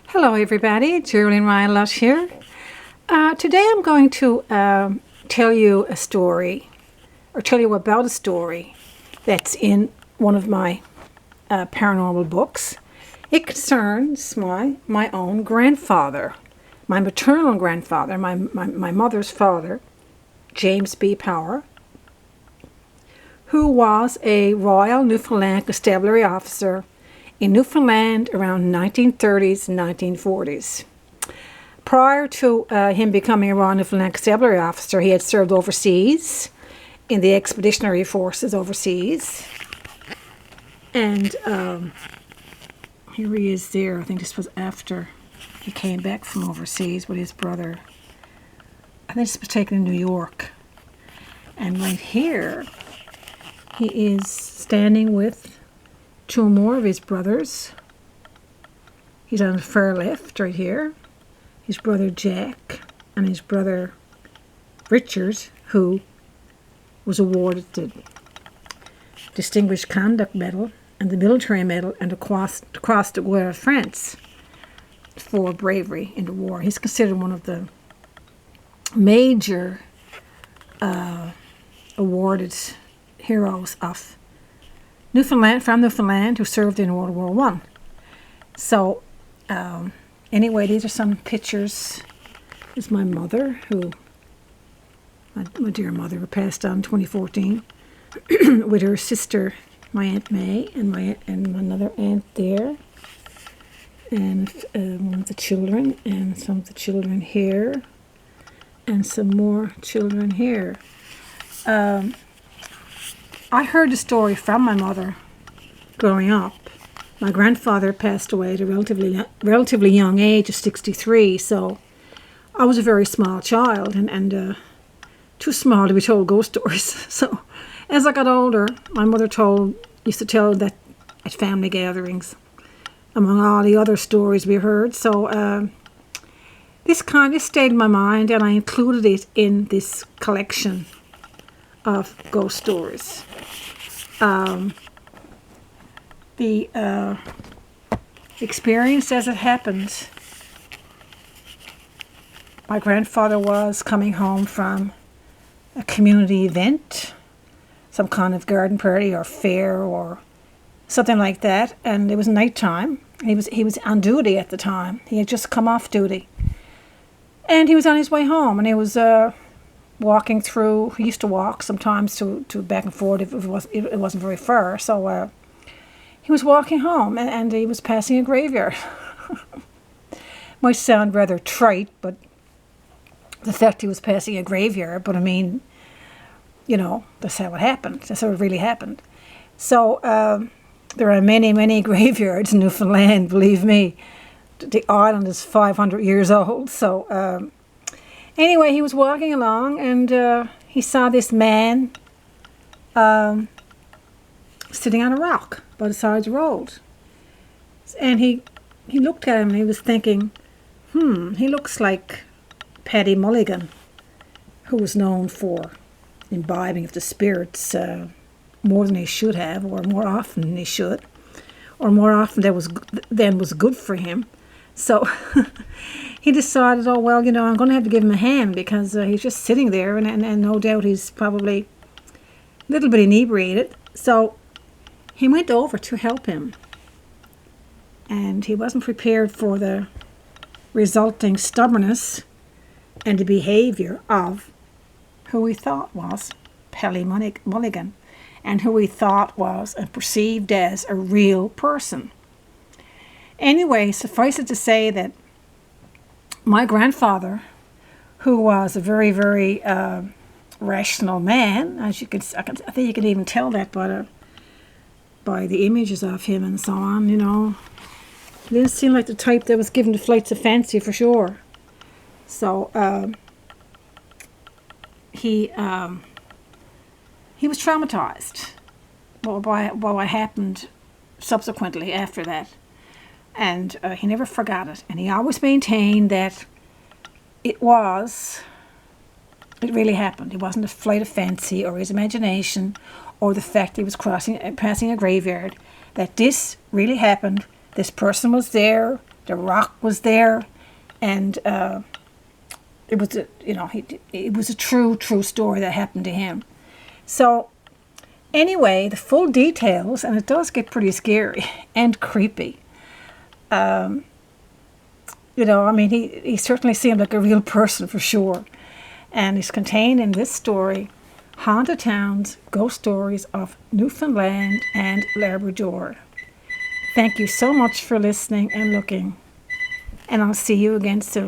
Hello everybody, Geraldine Ryan Lush here. Today I'm going to tell you a story, or tell you about a story that's in one of my paranormal books. It concerns my own grandfather, my maternal grandfather, my mother's father, James B. Power, who was a Royal Newfoundland Constabulary officer in Newfoundland around 1930s and 1940s. Prior to him becoming a Royal Newfoundland Constabulary officer, he had served overseas in the expeditionary forces overseas. And here he is there. I think this was after he came back from overseas with his brother. I think this was taken in New York. And right here, he is standing with two more of his brothers. He's on the far left right here. His brother Jack and his brother Richard, who was awarded the Distinguished Conduct Medal and the Military Medal and the Cross de Guerre of France for bravery in the war. He's considered one of the major awarded heroes of Newfoundland, who served in World War I. So, anyway, these are some pictures. This is my mother, my dear mother, who passed on in 2014, with her sister, my Aunt May, and another aunt there, and one of the children, and some of the children here, and some more children here. I heard the story from my mother growing up. My grandfather passed away at a relatively young age of 63, so I was a very small child and too small to be told ghost stories. So as I got older, my mother used to tell that at family gatherings, among all the other stories we heard. So this kind of stayed in my mind, and I included it in this collection of ghost stories. The experience as it happened, my grandfather was coming home from a community event, some kind of garden party or fair or something like that, and it was nighttime. He was on duty at the time. He had just come off duty, and he was on his way home, and he was walking through. He used to walk sometimes to back and forth if it wasn't very far. So he was walking home, and he was passing a graveyard. Might sound rather trite, but the fact he was passing a graveyard. But I mean, that's how it happened. That's how it really happened. So there are many graveyards in Newfoundland. Believe me, the island is 500 years old. So. Anyway, he was walking along, and he saw this man sitting on a rock by the side of the road. And he looked at him, and he was thinking, he looks like Paddy Mulligan, who was known for imbibing of the spirits more than he should have, or more often than he should, or more often than was good for him. So he decided, I'm going to have to give him a hand, because he's just sitting there, and no doubt he's probably a little bit inebriated. So he went over to help him, and he wasn't prepared for the resulting stubbornness and the behavior of who he thought was Paddy Mulligan, and who he thought was and perceived as a real person. Anyway, suffice it to say that my grandfather, who was a very, very rational man, I think you can even tell that by the images of him and so on, He didn't seem like the type that was given to flights of fancy, for sure. So he was traumatized by what happened subsequently after that. And he never forgot it. And he always maintained that it really happened. It wasn't a flight of fancy or his imagination or the fact he was passing a graveyard. That this really happened. This person was there the rock was there, and it was it was a true story that happened to him. So anyway, the full details, and it does get pretty scary and creepy. He certainly seemed like a real person for sure. And it's contained in this story, Haunted Towns, Ghost Stories of Newfoundland and Labrador. Thank you so much for listening and looking. And I'll see you again soon.